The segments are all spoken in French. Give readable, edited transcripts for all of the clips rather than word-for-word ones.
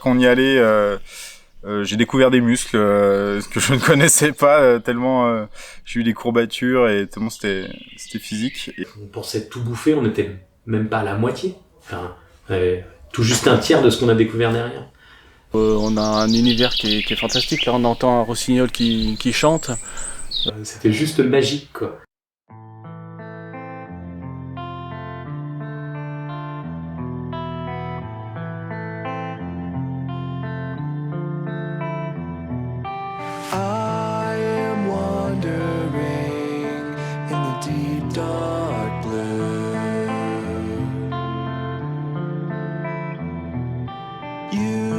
Quand on y allait, j'ai découvert des muscles que je ne connaissais pas tellement j'ai eu des courbatures et tellement c'était physique. On pensait tout bouffer, on n'était même pas à la moitié. Enfin, tout juste un tiers de ce qu'on a découvert derrière. On a un univers qui est fantastique. Là, on entend un rossignol qui chante. C'était juste magique, quoi. Dark blue. You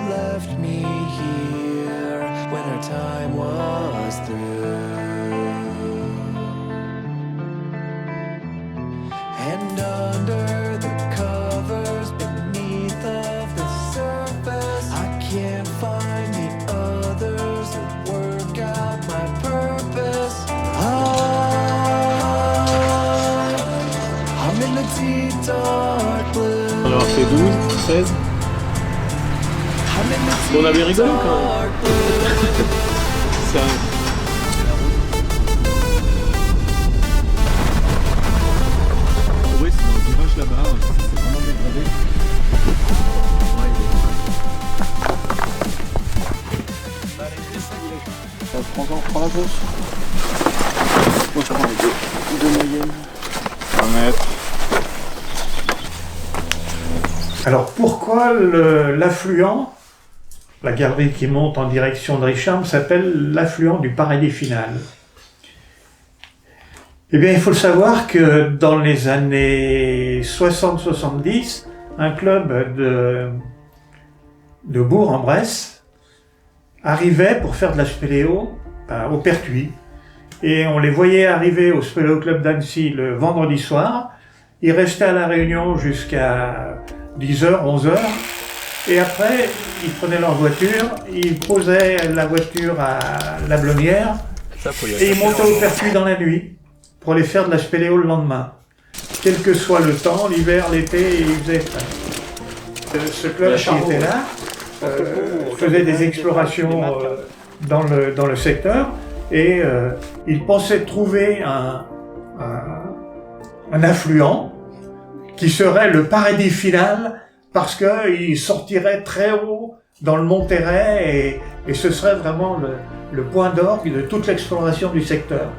left me here when our time was through, and under the covers beneath of the surface, I can't find the others that work out my purpose. Alors c'est 12, 16. On avait rigolé quand même. C'est Oui, c'est dans le virage là-bas, c'est vraiment dégradé. Prends la grosse. Moi je prends les deux moyennes. 1 mètre. Alors pourquoi l'affluent, la galerie qui monte en direction de Richarme, s'appelle l'affluent du paradis final? Eh bien, il faut le savoir que dans les années 60-70, un club de Bourg-en-Bresse arrivait pour faire de la spéléo au Pertuis. Et on les voyait arriver au Spéléo Club d'Annecy le vendredi soir. Ils restaient à la réunion jusqu'à 10h, 11h. Et après, ils prenaient leur voiture, ils posaient la voiture à la Blonnière et ils montaient au Pertuis dans la nuit pour aller faire de la spéléo le lendemain. Quel que soit le temps, l'hiver, l'été, ils faisaient ça. Ce club qui était là faisait des explorations dans le secteur et ils pensaient trouver un affluent qui serait le paradis final parce qu'il sortirait très haut dans le Monterey et ce serait vraiment le point d'orgue de toute l'exploration du secteur.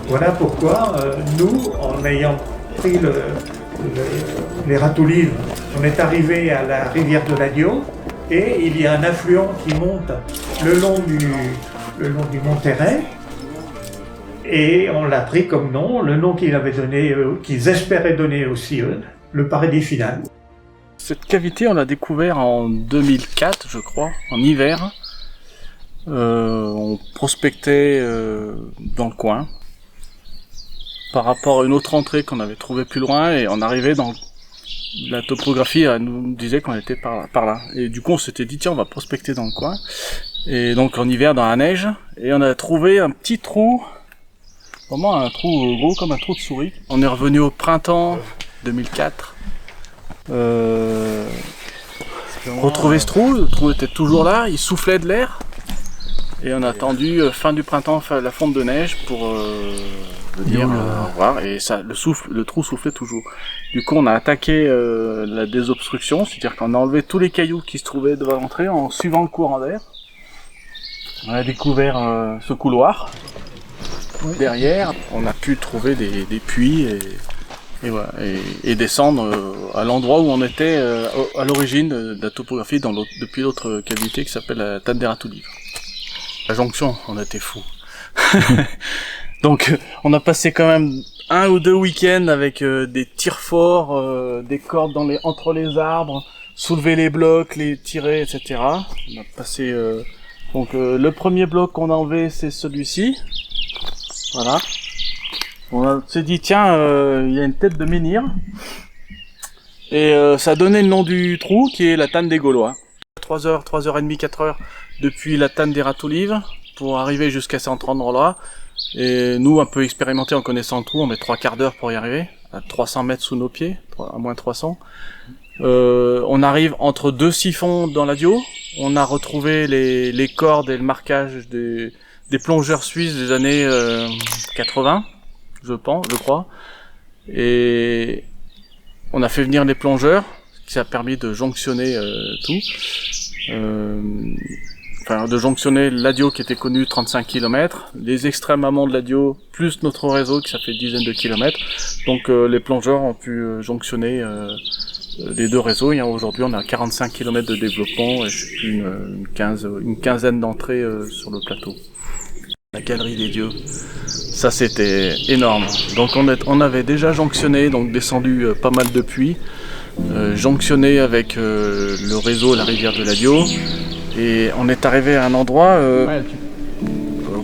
Voilà pourquoi nous, en ayant pris les râtoulives, on est arrivé à la rivière de l'Adio et il y a un affluent qui monte le long du Monterey et on l'a pris comme nom, le nom qu'ils avaient donné, qu'ils espéraient donner aussi eux, le paradis final. Cette cavité, on l'a découvert en 2004, je crois, en hiver. On prospectait dans le coin par rapport à une autre entrée qu'on avait trouvée plus loin et on arrivait dans la topographie, elle nous disait qu'on était par là. Et du coup, on s'était dit, tiens, on va prospecter dans le coin. Et donc en hiver, dans la neige, et on a trouvé un petit trou, vraiment un trou gros comme un trou de souris. On est revenu au printemps 2004. Retrouver ce trou, le trou était toujours là, il soufflait de l'air et on a attendu fin du printemps, la fonte de neige pour dire au revoir et ça, le trou soufflait toujours. Du coup on a attaqué la désobstruction, c'est-à-dire qu'on a enlevé tous les cailloux qui se trouvaient devant l'entrée en suivant le courant d'air. On a découvert ce couloir. Derrière, on a pu trouver des puits et voilà, et descendre à l'endroit où on était à l'origine de la topographie depuis l'autre cavité qui s'appelle la Tanne des Râtoulives. La jonction, on était fous. Donc on a passé quand même 1 ou 2 week-ends avec des tirs forts, des cordes entre les arbres, soulever les blocs, les tirer, etc. On a passé le premier bloc qu'on a enlevé, c'est celui-ci. Voilà. On s'est dit tiens, il y a une tête de menhir et ça a donné le nom du trou qui est la Tanne des Gaulois. 3h, 3h30, 4h depuis la Tanne des Râtoulives pour arriver jusqu'à cet endroit-là. Et nous, un peu expérimentés en connaissant le trou, on met 3 quarts d'heure pour y arriver, à 300 mètres sous nos pieds, à moins 300. On arrive entre deux siphons dans l'Adio. On a retrouvé les cordes et le marquage des plongeurs suisses des années 80, je crois. Et on a fait venir les plongeurs, ce qui a permis de jonctionner tout. De jonctionner l'Adio qui était connu 35 km, les extrêmes amont de l'Adio, plus notre réseau qui ça fait dizaines de kilomètres. Donc les plongeurs ont pu jonctionner les deux réseaux. Et aujourd'hui on a 45 km de développement et je sais plus, une quinzaine d'entrées sur le plateau. La galerie des dieux, ça c'était énorme. Donc on avait déjà jonctionné, donc descendu pas mal de puits, jonctionné avec le réseau, la rivière de l'Adio. Et on est arrivé à un endroit,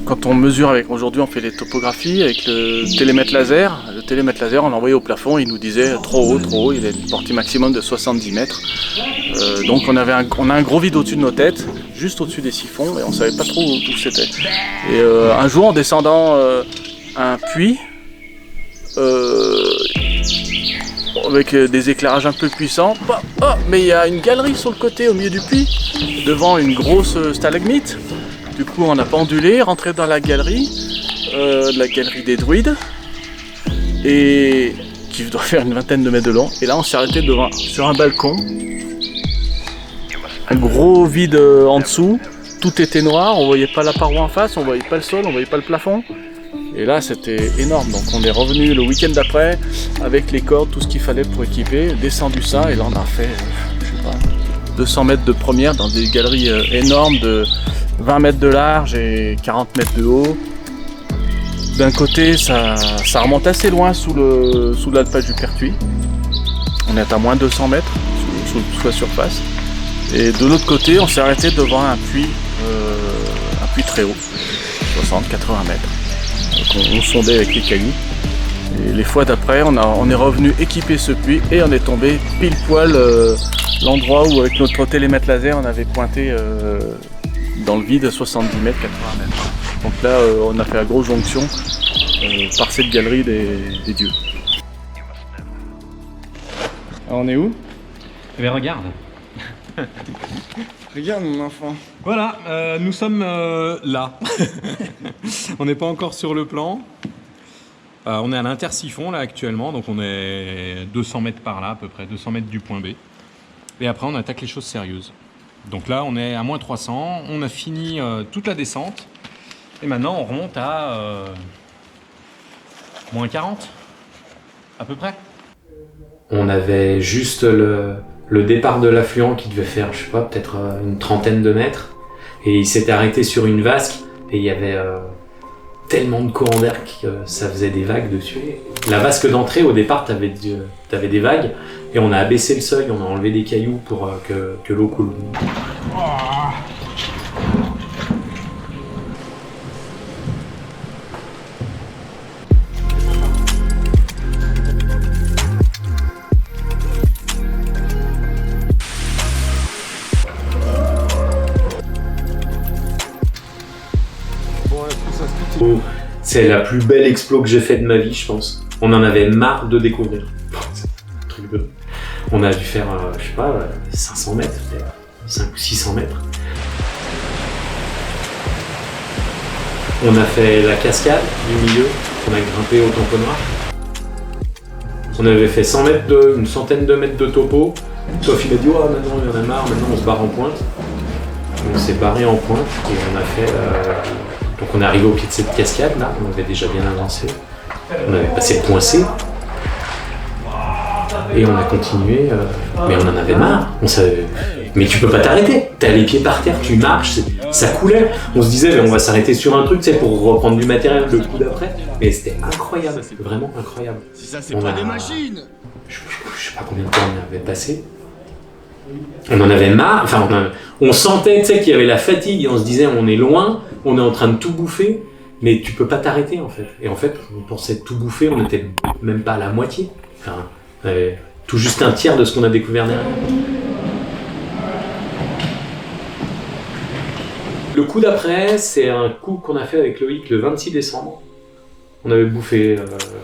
quand on mesure aujourd'hui on fait les topographies avec le télémètre laser. Le télémètre laser on l'envoyait au plafond, il nous disait trop haut, il a une portée maximum de 70 mètres. Donc on a un gros vide au-dessus de nos têtes, juste au-dessus des siphons, et on savait pas trop où c'était. Et un jour en descendant un puits, avec des éclairages un peu puissants, mais il y a une galerie sur le côté au milieu du puits, devant une grosse stalagmite. Du coup on a pendulé, rentré dans la galerie des druides, et qui doit faire une vingtaine de mètres de long. Et là on s'est arrêté sur un balcon, un gros vide en dessous, tout était noir, on voyait pas la paroi en face, on voyait pas le sol, on voyait pas le plafond. Et là c'était énorme, donc on est revenu le week-end d'après avec les cordes, tout ce qu'il fallait pour équiper, descendu ça, et là on a fait, 200 mètres de première dans des galeries énormes de 20 mètres de large et 40 mètres de haut. D'un côté ça remonte assez loin sous l'alpage du Pertuis, on est à moins de 200 mètres sous la surface. Et de l'autre côté on s'est arrêté devant un puits très haut, 60-80 mètres. Donc on sondait avec les cailloux. Et les fois d'après, on est revenu équiper ce puits et on est tombé pile poil l'endroit où avec notre télémètre laser on avait pointé dans le vide 70 mètres, 80 mètres. Donc là on a fait la grosse jonction par cette galerie des dieux. Alors on est où? Eh bien regarde. Regarde mon enfant. Voilà, nous sommes là. On n'est pas encore sur le plan. On est à l'intersiphon là actuellement, donc on est 200 mètres par là à peu près, 200 mètres du point B. Et après on attaque les choses sérieuses. Donc là on est à moins 300, on a fini toute la descente. Et maintenant on remonte à moins 40 à peu près. On avait juste le départ de l'affluent qui devait faire, je sais pas, peut-être une trentaine de mètres. Et il s'était arrêté sur une vasque et il y avait tellement de courant d'air que ça faisait des vagues dessus. La vasque d'entrée, au départ, t'avais des vagues et on a abaissé le seuil, on a enlevé des cailloux pour que l'eau coule. C'est la plus belle explo que j'ai fait de ma vie, je pense. On en avait marre de découvrir. Un truc de... On a dû faire, je sais pas, 500 mètres, 5 ou 600 mètres. On a fait la cascade du milieu, on a grimpé au tamponnoir. On avait fait 100 mètres une centaine de mètres de topo. Sauf il a dit, oh, maintenant il y en a marre, maintenant on se barre en pointe. On s'est barré en pointe et on a fait... Donc on est arrivé au pied de cette cascade là, on avait déjà bien avancé. On avait passé le point C. Et on a continué, mais on en avait marre. On savait... Mais tu peux pas t'arrêter, t'as les pieds par terre, tu marches, ça coulait. On se disait, mais on va s'arrêter sur un truc, tu sais, pour reprendre du matériel le coup d'après. Mais c'était incroyable, vraiment incroyable. Ça, c'est pas des machines. Je sais pas combien de temps on avait passé. On en avait marre, enfin on sentait, tu sais, qu'il y avait la fatigue et on se disait, on est loin, on est en train de tout bouffer, mais tu peux pas t'arrêter en fait. Et en fait, on pensait tout bouffer, on était même pas à la moitié. Enfin, on avait tout juste un tiers de ce qu'on a découvert derrière. Le coup d'après, c'est un coup qu'on a fait avec Loïc le 26 décembre. On avait bouffé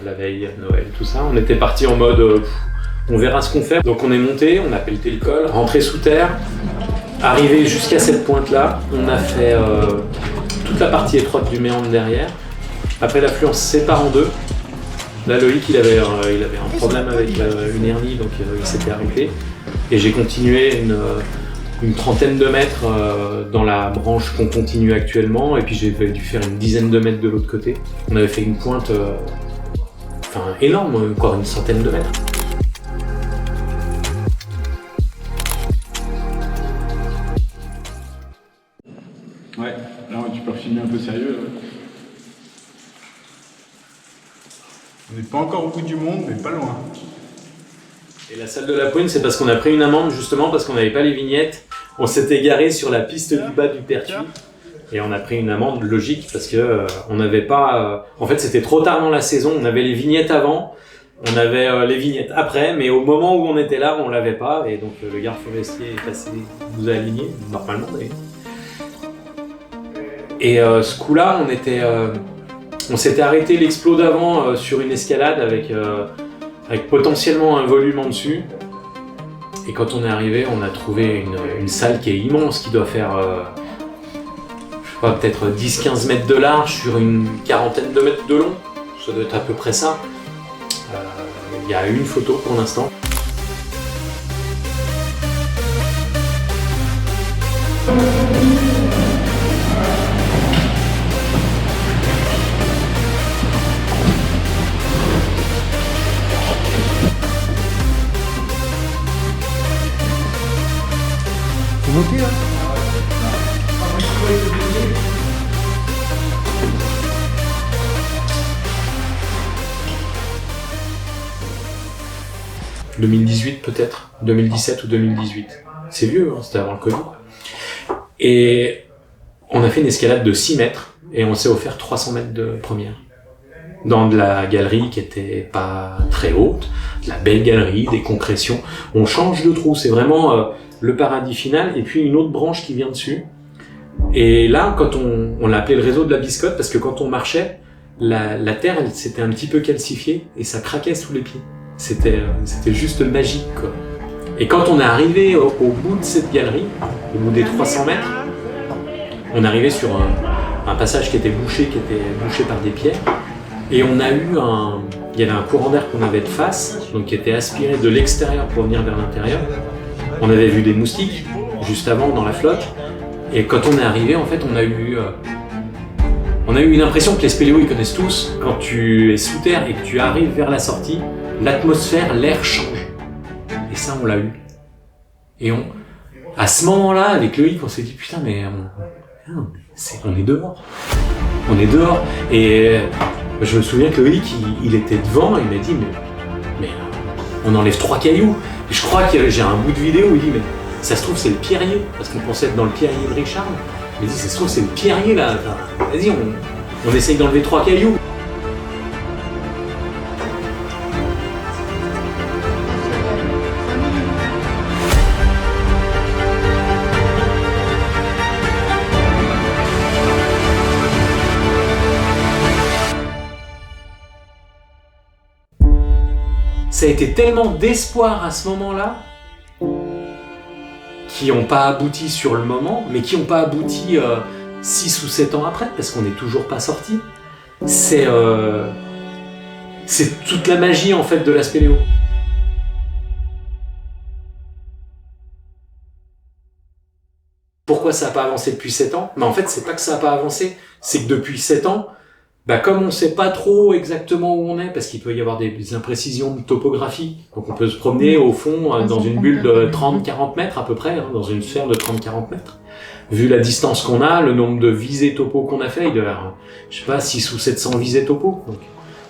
la veille, Noël, tout ça. On était parti en mode, on verra ce qu'on fait. Donc on est monté, on a pelleté le col, rentré sous terre, arrivé jusqu'à cette pointe-là, on a fait toute la partie étroite du méandre derrière. Après l'affluence se sépare en deux. Là Loïc il avait un problème avec une hernie, donc il s'était arrêté. Et j'ai continué une trentaine de mètres dans la branche qu'on continue actuellement, et puis j'ai dû faire une dizaine de mètres de l'autre côté. On avait fait une pointe énorme, encore une centaine de mètres. Ouais, là tu peux filmer un peu sérieux. Là. On n'est pas encore au bout du monde, mais pas loin. Et la salle de la Pouine, c'est parce qu'on a pris une amende justement parce qu'on n'avait pas les vignettes. On s'était garé sur la piste du bas du Pertuis et on a pris une amende logique parce que on n'avait pas. En fait, c'était trop tard dans la saison. On avait les vignettes avant, on avait les vignettes après, mais au moment où on était là, on l'avait pas. Et donc le garde forestier est passé, nous a alignés normalement. Et ce coup-là, on s'était arrêté l'explo d'avant sur une escalade avec potentiellement un volume en dessus. Et quand on est arrivé, on a trouvé une salle qui est immense, qui doit faire peut-être 10-15 mètres de large sur une quarantaine de mètres de long. Ça doit être à peu près ça. Il y a une photo pour l'instant. Monter là. « 2018 peut-être, 2017 ou 2018. C'est vieux, hein, c'était avant le Covid. Et on a fait une escalade de 6 mètres et on s'est offert 300 mètres de première. Dans de la galerie qui était pas très haute, de la belle galerie, des concrétions. On change de trou, c'est vraiment le paradis final et puis une autre branche qui vient dessus. Et là, quand on l'a appelé le réseau de la biscotte parce que quand on marchait, la terre elle s'était un petit peu calcifiée et ça craquait sous les pieds. C'était juste magique, quoi. Et quand on est arrivé au bout de cette galerie, au bout des 300 mètres, on est arrivé sur un passage qui était bouché par des pierres. Et on a eu il y avait un courant d'air qu'on avait de face, donc qui était aspiré de l'extérieur pour venir vers l'intérieur. On avait vu des moustiques juste avant dans la flotte. Et quand on est arrivé, en fait, on a eu une impression que les spéléos ils connaissent tous. Quand tu es sous terre et que tu arrives vers la sortie, l'atmosphère, l'air change. Et ça, on l'a eu. Et à ce moment-là, avec Loïc, on s'est dit putain, mais on est dehors. On est dehors. Et je me souviens que Loïc, il était devant, il m'a dit mais on enlève 3 cailloux. Et je crois que j'ai un bout de vidéo où il dit mais ça se trouve c'est le pierrier, parce qu'on pensait être dans le pierrier de Richard. Il dit ça se trouve c'est le pierrier là. Enfin, vas-y, on essaye d'enlever 3 cailloux. Ça a été tellement d'espoir à ce moment-là qui n'ont pas abouti sur le moment, mais qui n'ont pas abouti 6 ou 7 ans après, parce qu'on n'est toujours pas sorti. C'est toute la magie en fait de la spéléo. Pourquoi ça n'a pas avancé depuis 7 ans ? Mais en fait, c'est pas que ça n'a pas avancé, c'est que depuis 7 ans, comme on ne sait pas trop exactement où on est, parce qu'il peut y avoir des imprécisions de topographie, donc on peut se promener au fond dans une bulle de 30-40 mètres à peu près, dans une sphère de 30-40 mètres. Vu la distance qu'on a, le nombre de visées topo qu'on a fait, il doit y avoir, 600 ou 700 visées topo. Donc,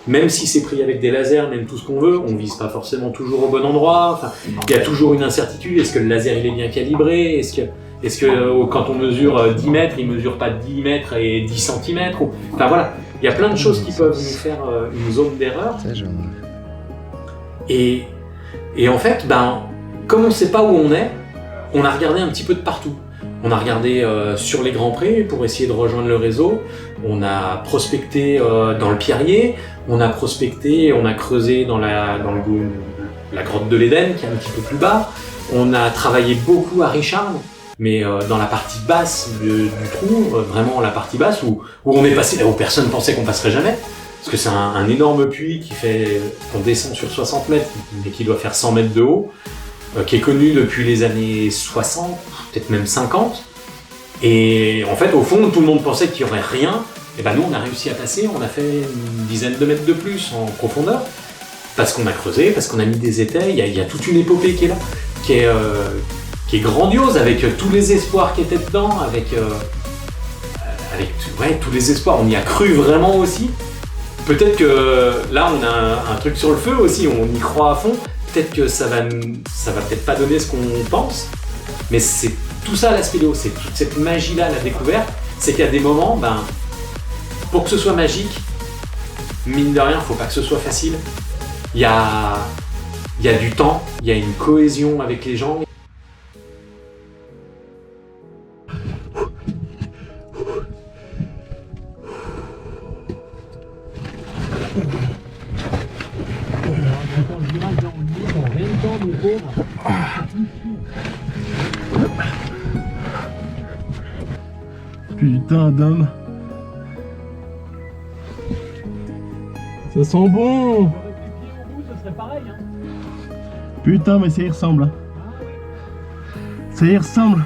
même si c'est pris avec des lasers, même tout ce qu'on veut, on vise pas forcément toujours au bon endroit. Enfin, il y a toujours une incertitude. Est-ce que le laser il est bien calibré ? Est-ce que quand on mesure 10 mètres, il mesure pas 10 mètres et 10 cm Enfin voilà. Il y a plein de choses qui peuvent nous faire une zone d'erreur. Et en fait, comme on ne sait pas où on est, on a regardé un petit peu de partout. On a regardé sur les Grands Prés pour essayer de rejoindre le réseau. On a prospecté dans le Pierrier. On a prospecté, on a creusé dans la grotte de l'Éden qui est un petit peu plus bas. On a travaillé beaucoup à Richard, mais dans la partie basse du trou, vraiment la partie basse où on est passé là où personne pensait qu'on passerait jamais. Parce que c'est un énorme puits qu'on descend sur 60 mètres, mais qui doit faire 100 mètres de haut, qui est connu depuis les années 60, peut-être même 50. Et en fait, au fond, tout le monde pensait qu'il n'y aurait rien. Et ben nous, on a réussi à passer, on a fait une dizaine de mètres de plus en profondeur, parce qu'on a creusé, parce qu'on a mis des étais, il y a toute une épopée qui est là, qui est grandiose, avec tous les espoirs qui étaient dedans, avec tous les espoirs, on y a cru vraiment aussi. Peut-être que là, on a un truc sur le feu aussi, on y croit à fond, peut-être que ça va peut-être pas donner ce qu'on pense, mais c'est tout ça la spéléo, c'est toute cette magie-là, la découverte, c'est qu'il y a des moments, pour que ce soit magique, mine de rien, faut pas que ce soit facile. Il y a du temps, il y a une cohésion avec les gens. Putain d'homme. Ça sent bon. Putain mais ça y ressemble. Ça y ressemble.